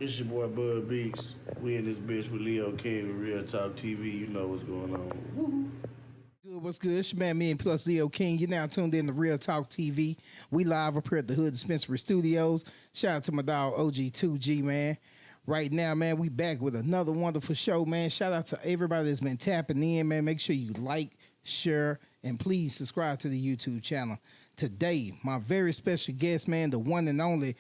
It's your boy Buddbeatz. We in this bitch with Leo King with Real Talk TV. You know what's going on. Woo-hoo. Good, what's good? It's your man, me and plus Leo King. You're now tuned in to Real Talk TV. We live up here at the Hood Dispensary Studios. Shout out to my dog OG2G, man. Right now, man, we back with another wonderful show, man. Shout out to everybody that's been tapping in, man. Make sure you like, share, and please subscribe to the YouTube channel. Today, my very special guest, man, the one and only,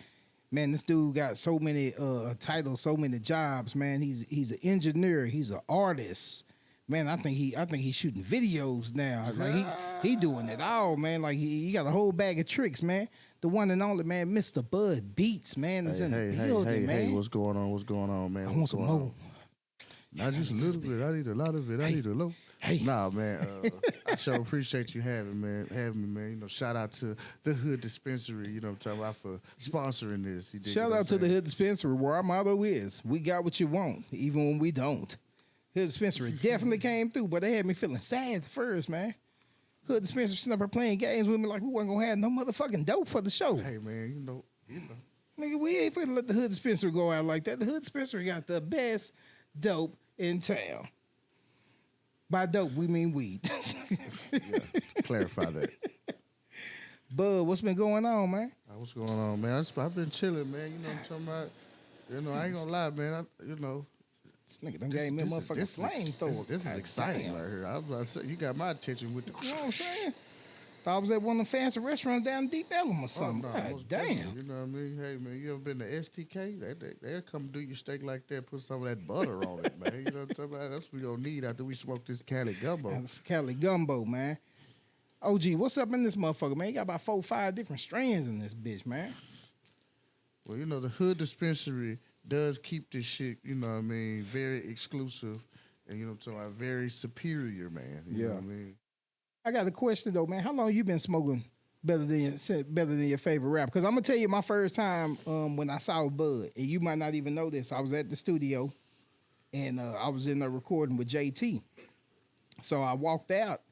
man, this dude got so many titles, so many jobs, man. He's an engineer, he's an artist. Man, I think he's shooting videos now. Like he doing it all, man. Like he got a whole bag of tricks, man. The one and only, man, Mr. Buddbeatz, man, is in the building, man. Hey, what's going on, man? I want some more. Not just a little bit. I need a lot of it. I need a little. Hey. Nah, man. I sure appreciate you having me, man. You know, shout out to the Hood Dispensary. You know, what I'm talking about for sponsoring this. Shout out to the Hood Dispensary, where our motto is: "We got what you want, even when we don't." Hood Dispensary definitely came through, but they had me feeling sad at first, man. Hood Dispensary sitting up here playing games with me like we wasn't gonna have no motherfucking dope for the show. Hey, man, you know. Nigga, we ain't finna let the Hood Dispensary go out like that. The Hood Dispensary got the best dope in town. By dope, we mean weed. Yeah, clarify that. Bud, what's been going on, man? What's going on, man? I've been chilling, man. You know what I'm talking about? You know, I ain't gonna lie, man. This nigga done gave me a motherfucking flamethrower. This is exciting right here. I was about to say, you got my attention with the... You know what I'm saying? Thought I was at one of the fancy restaurants down in Deep Ellum or something. Oh, no, God damn. You know what I mean? Hey, man, you ever been to STK? They'll come do your steak like that, put some of that butter on it, man. You know what I'm talking about? That's what we gonna need after we smoke this Cali gumbo. That's Cali gumbo, man. OG, what's up in this motherfucker, man? You got about 4 or 5 different strands in this bitch, man. Well, you know, the Hood Dispensary does keep this shit, you know what I mean, very exclusive and, you know what I'm talking about, very superior, man. You know what I mean? I got a question, though, man. How long you been smoking better than your favorite rapper? Because I'm going to tell you my first time when I saw Bud, and you might not even know this. I was at the studio, and I was in there recording with JT. So I walked out,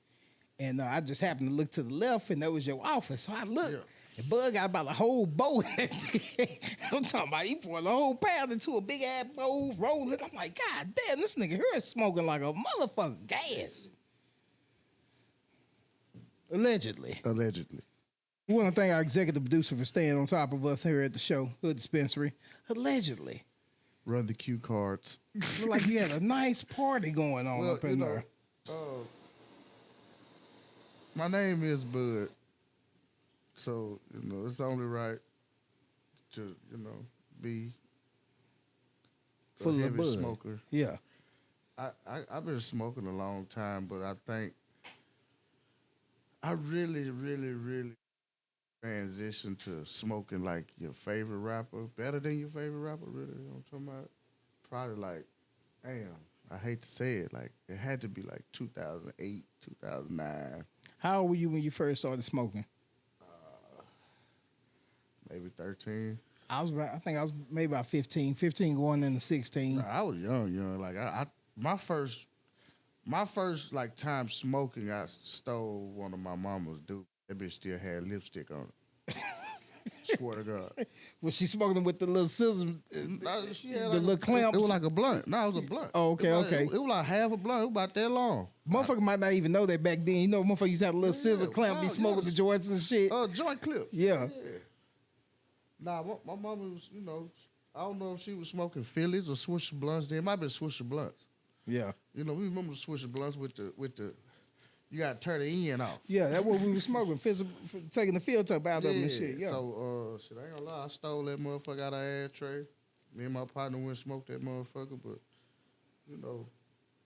and I just happened to look to the left, and that was your office. So I looked. Yeah. And Bud got about a whole bowl in that thing. I'm talking about he poured a whole pound into a big ass bowl, rolled it. I'm like, God damn, this nigga here is smoking like a motherfucking gas. Allegedly. We want to thank our executive producer for staying on top of us here at the show, Hood Dispensary. Allegedly. Run the cue cards. Look like you had a nice party going on up in there. My name is Bud. So, you know, it's only right to, you know, be full a of heavy bud. smoker. Yeah. I've been smoking a long time, but I think I really transitioned to smoking like your favorite rapper, better than your favorite rapper, really. You know what I'm talking about? Probably like, damn, I hate to say it, like it had to be like 2008, 2009. How old were you when you first started smoking? Maybe 13. I think I was maybe about 15 going into 16. I was young. Like my first like time smoking, I stole one of my mama's dude. That bitch still had lipstick on it. Swear to God. Was she smoking with the little scissors, the little clamps? It was like a blunt. No, it was a blunt. Oh, okay. It was like half a blunt. It was about that long. Motherfucker might not even know that back then. You know, motherfucker used to have a little scissor clamp, be smoking the joints and shit. Joint clip. Yeah. Nah, my mama was, you know, I don't know if she was smoking Phillies or Swisher blunts. Then it might have been Swisher blunts. Yeah. You know, we remember the Swisher blunts with the you got to turn the end off. Yeah, that's what we were smoking, taking the filter up out of them and shit. Yeah. So, shit, I ain't gonna lie, I stole that motherfucker out of our ashtray. Me and my partner went and smoked that motherfucker, but, you know,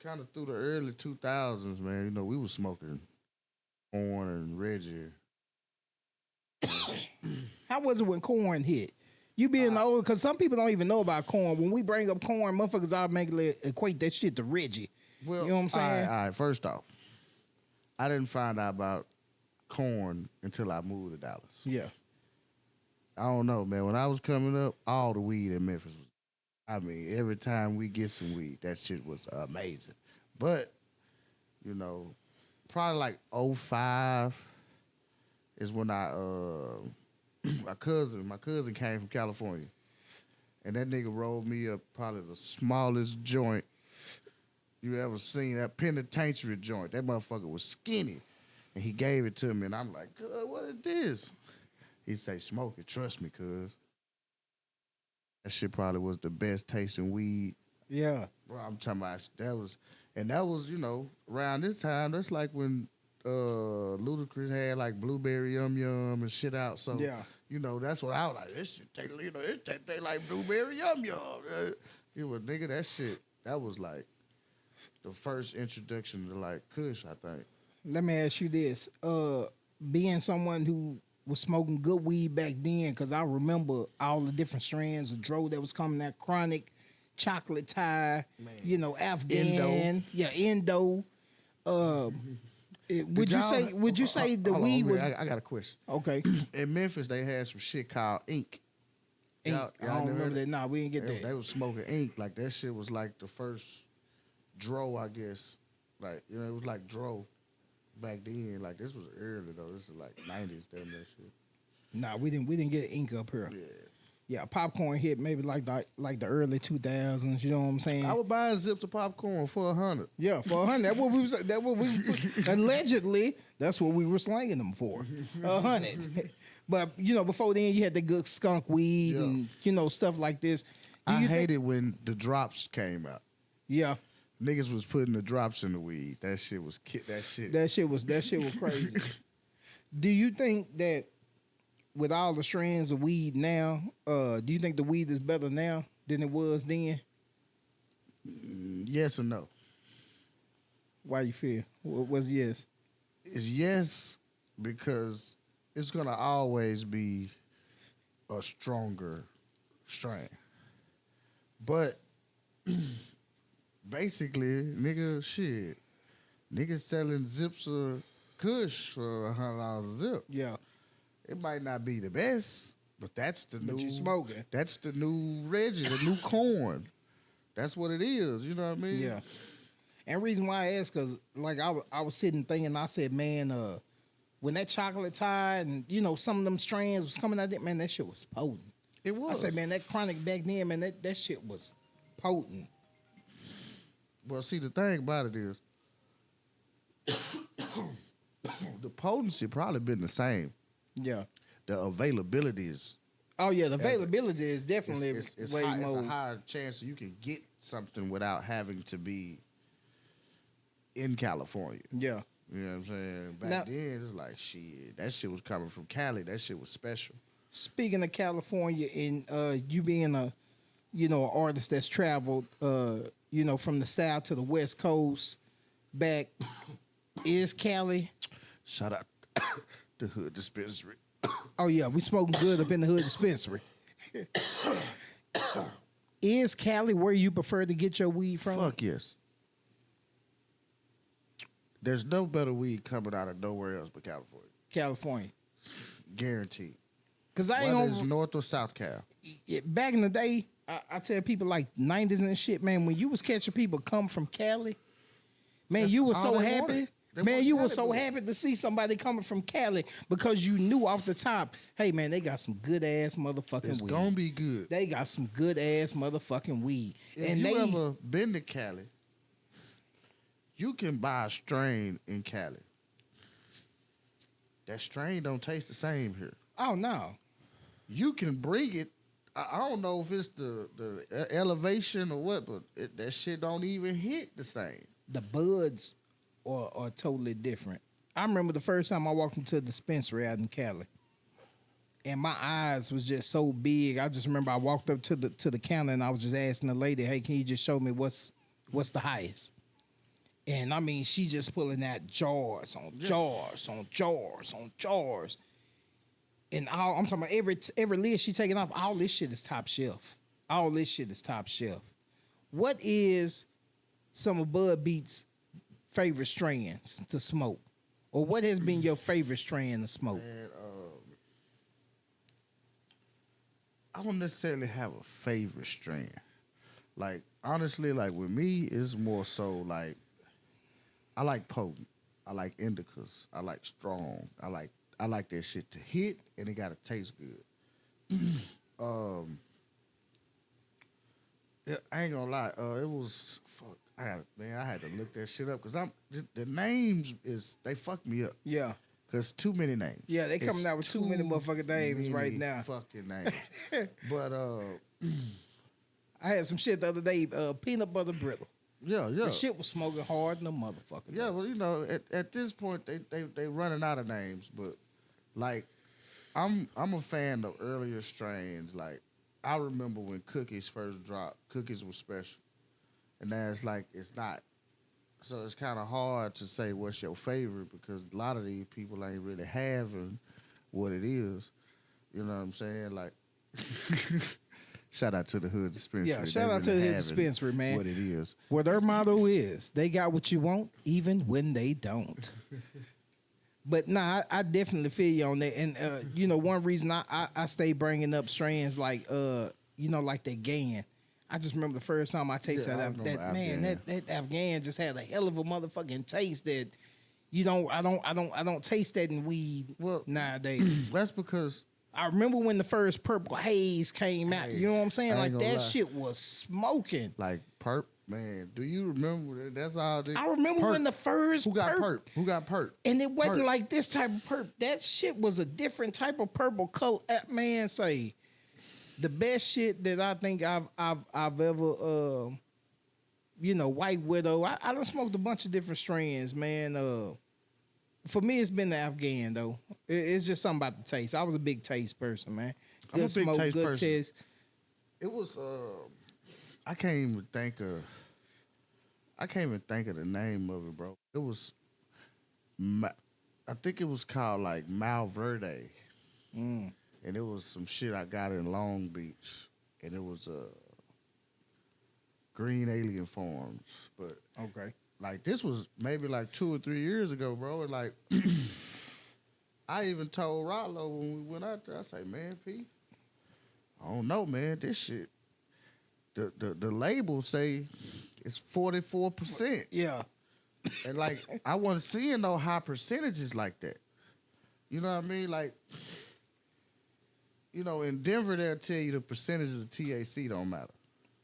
kind of through the early 2000s, man, you know, we was smoking Corn and Reggie. How was it when Corn hit? You being old, because some people don't even know about Corn. When we bring up Corn, motherfuckers automatically equate that shit to Reggie. Well, you know what I'm saying? All right, first off, I didn't find out about Corn until I moved to Dallas. Yeah. I don't know, man. When I was coming up, all the weed in Memphis was, I mean, every time we get some weed, that shit was amazing. But, you know, probably like '05 is when my cousin came from California. And that nigga rolled me up probably the smallest joint you ever seen. That penitentiary joint. That motherfucker was skinny. And he gave it to me, and I'm like, "Cuz, what is this?" He say, "Smoke it, trust me, cuz." That shit probably was the best tasting weed. Yeah. Bro, I'm talking about that was, around this time, that's like when Ludacris had like blueberry yum yum and shit out. So Yeah. That's what I was like, this shit taste like blueberry yum yum. Nigga, that shit, that was like the first introduction to like Kush, I think. Let me ask you this. Being someone who was smoking good weed back then, because I remember all the different strands of dro that was coming, that chronic, chocolate tie, Afghan, Indo. Would you say the hold on, weed was I got a question. okay? In Memphis, they had some shit called ink. Ink. Y'all I don't never remember heard that. Nah, we didn't get that. They was smoking ink. Like that shit was like the first dro, I guess. Like, it was like dro back then. Like this was early though. This is like 90s, damn that shit. Nah, we didn't get ink up here. Yeah. Yeah, popcorn hit maybe like the early 2000s. You know what I'm saying? I was buying zips of popcorn for $100. Yeah, for $100. That's what we allegedly. That's what we were slanging them for. $100. But before then you had the good skunk weed and stuff like this. I hated when the drops came out. Yeah. Niggas was putting the drops in the weed. That shit was That shit was crazy. Do you think that with all the strands of weed now, do you think the weed is better now than it was then? Yes or no? Why you feel? What's yes? It's yes because it's gonna always be a stronger strain. But basically, niggas selling zips of Kush for $100 a zip. Yeah. It might not be the best, but that's the new. But you smoking. That's the new Reggie, the new corn. That's what it is. You know what I mean? Yeah. And reason why I asked, because like I was sitting thinking, I said, man, when that chocolate tie and some of them strands was coming out, man, that shit was potent. It was. I said, man, that chronic back then, man, that shit was potent. Well, see, the thing about it is, the potency probably been the same. Yeah. The availability is. Oh yeah, the availability is definitely it's way high, more. It's a higher chance that you can get something without having to be in California. Yeah. You know what I'm saying? Back then, it's like, shit, that shit was coming from Cali. That shit was special. Speaking of California and you being a, an artist that's traveled, from the South to the West Coast, back, is Cali? Shout out the Hood Dispensary. Oh yeah, we smoking good up in the Hood Dispensary. Is Cali where you prefer to get your weed from? Fuck yes. There's no better weed coming out of nowhere else but California. California. Guaranteed. Cause I ain't Whether gonna, it's North or South Cal. back in the day, I tell people like 90s and shit, man, when you was catching people come from Cali, man, That's you were all so they happy. wanted. They Man, want you were Cali so boy. happy to see somebody coming from Cali because you knew off the top, hey man, they got some good ass motherfucking It's weed. gonna be good. They got some good ass motherfucking weed. If and you they ever been to Cali, you can buy a strain in Cali. That strain don't taste the same here. oh no. You can bring it. I don't know if it's the elevation or what, but that shit don't even hit the same. The buds are totally different. I remember the first time I walked into a dispensary out in Cali, and my eyes was just so big. I just remember I walked up to the counter and I was just asking the lady, "Hey, can you just show me what's the highest?" And I mean, she just pulling out jars on jars on jars on jars, and I'm talking about every lid she taking off. All this shit is top shelf. All this shit is top shelf. What is some of Buddbeatz' favorite strands to smoke? Or what has been your favorite strand to smoke? And I don't necessarily have a favorite strand. Like honestly, like with me, it's more so like I like potent. I like indicas. I like strong. I like that shit to hit and it gotta taste good. ain't gonna lie. It was fuck. I had to look that shit up because the names they fucked me up. Yeah. Cause too many names. Yeah, they coming out with too many motherfucking names right now. Fucking names. But I had some shit the other day. Peanut butter brittle. yeah. The shit was smoking hard in the motherfucker. Yeah, well, at this point they running out of names, but like I'm a fan of earlier strains. Like I remember when cookies first dropped, cookies was special, and now it's not. So it's kind of hard to say what's your favorite because a lot of these people ain't really having what it is. You know what I'm saying? Like, shout out to the Hood Dispensary. Yeah, shout out to the Hood Dispensary, man. What it is. What their motto is, they got what you want even when they don't. But nah, I definitely feel you on that. And, one reason I stay bringing up strains like, like that Gan. I just remember the first time I tasted that Afghan just had a hell of a motherfucking taste that I don't taste that in weed nowadays. That's because I remember when the first Purple Haze came out. You know what I'm saying? Like that lie. shit was smoking. Like Perp, man. Do you remember that? That's all. I remember when the first Who got Perp? Who got Perp? And it wasn't like this type of Perp. That shit was a different type of purple color. Man, say. The best shit that I think I've ever, White Widow. I done smoked a bunch of different strands, man. For me, it's been the Afghan though. It's just something about the taste. I was a big taste person, man. Good smoke, good taste. It was. I can't even think of the name of it, bro. It was. I think it was called like Malverde. And it was some shit I got in Long Beach. And it was green alien forms. But okay. Like this was maybe like 2 or 3 years ago, bro. And like I even told R.I.L.L when we went out there, I say, man, P, I don't know, man. This shit. The label say it's 44%. Yeah. And like I wasn't seeing no high percentages like that. You know what I mean? Like in Denver, they'll tell you the percentage of the THC don't matter.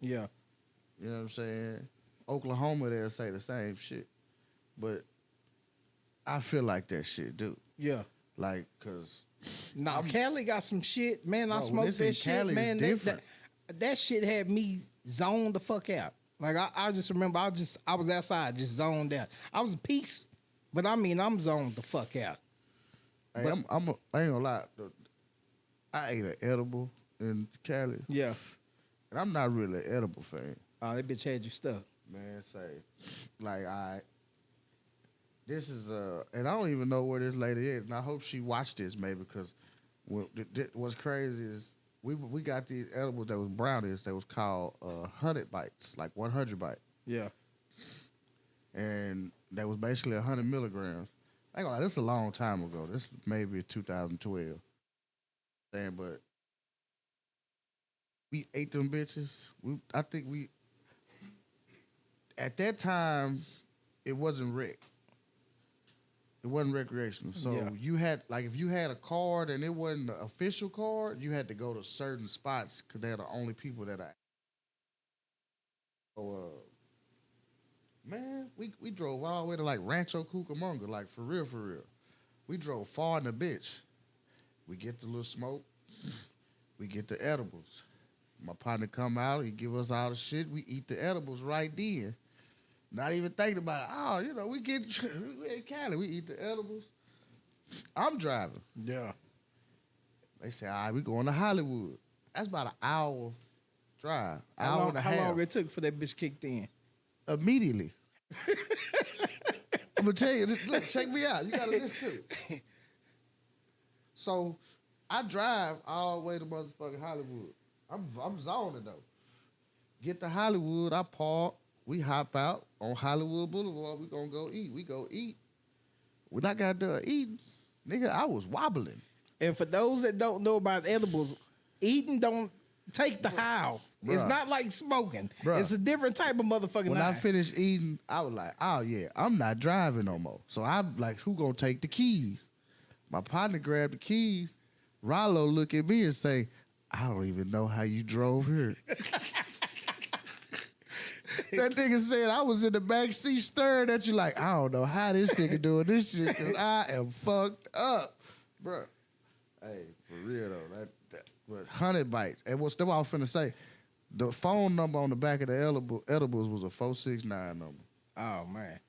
Yeah. You know what I'm saying? Oklahoma, they'll say the same shit. But I feel like that shit do. Yeah. Like, because... Nah, Cali got some shit. Man, I smoked that shit. Cali man, that shit had me zoned the fuck out. Like, I just remember I was outside, just zoned out. I was peace, but I mean, I'm zoned the fuck out. Hey, I ain't gonna lie. I ate an edible in Cali. Yeah. And I'm not really an edible fan. Oh, that bitch had you stuck. Man, this is and I don't even know where this lady is, and I hope she watched this maybe because what's crazy is we got these edibles that was brownies that was called 100 bites, like 100 bite. Yeah. And that was basically 100 milligrams. I ain't gonna lie, this is a long time ago. This maybe 2012. But we ate them bitches. I think at that time it wasn't rec. It wasn't recreational. So you had if you had a card and it wasn't the official card, you had to go to certain spots because they're the only people that I. So man, we drove all the way to like Rancho Cucamonga, like for real. We drove far in the bitch. We get the little smoke. We get the edibles. My partner come out. He give us all the shit. We eat the edibles right then. Not even thinking about it. Oh, we in Cali. We eat the edibles. I'm driving. Yeah. They say, all right, we going to Hollywood. That's about an hour drive. Hour and a half. How long it took for that bitch kicked in? Immediately. I'm going to tell you. Look, check me out. You got to listen to it. So I drive all the way to motherfucking Hollywood. I'm zoning though. Get to Hollywood, I park. We hop out on Hollywood Boulevard. We gonna go eat. We go eat. When I got done eating, nigga, I was wobbling. And for those that don't know about edibles, eating don't take the high. It's not like smoking. It's a different type of motherfucking When high. I finished eating, I was like, oh yeah, I'm not driving no more. So I'm like, who gonna take the keys? My partner grabbed the keys. R.I.L.L look at me and say, I don't even know how you drove here. That nigga said I was in the back seat staring at you like, I don't know how this nigga doing this shit because I am fucked up, bro. Hey, for real though, that 100 bites. And what I was finna say, the phone number on the back of the edibles was a 469 number. Oh man.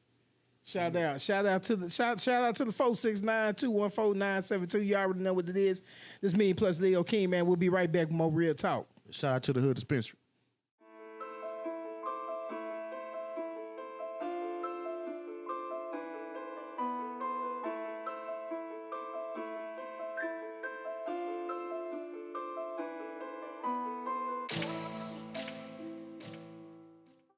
Shout out to the 469-214-972. You already know what it is. This me plus Leo King, man. We'll be right back with more real talk. Shout out to the Hood Dispensary.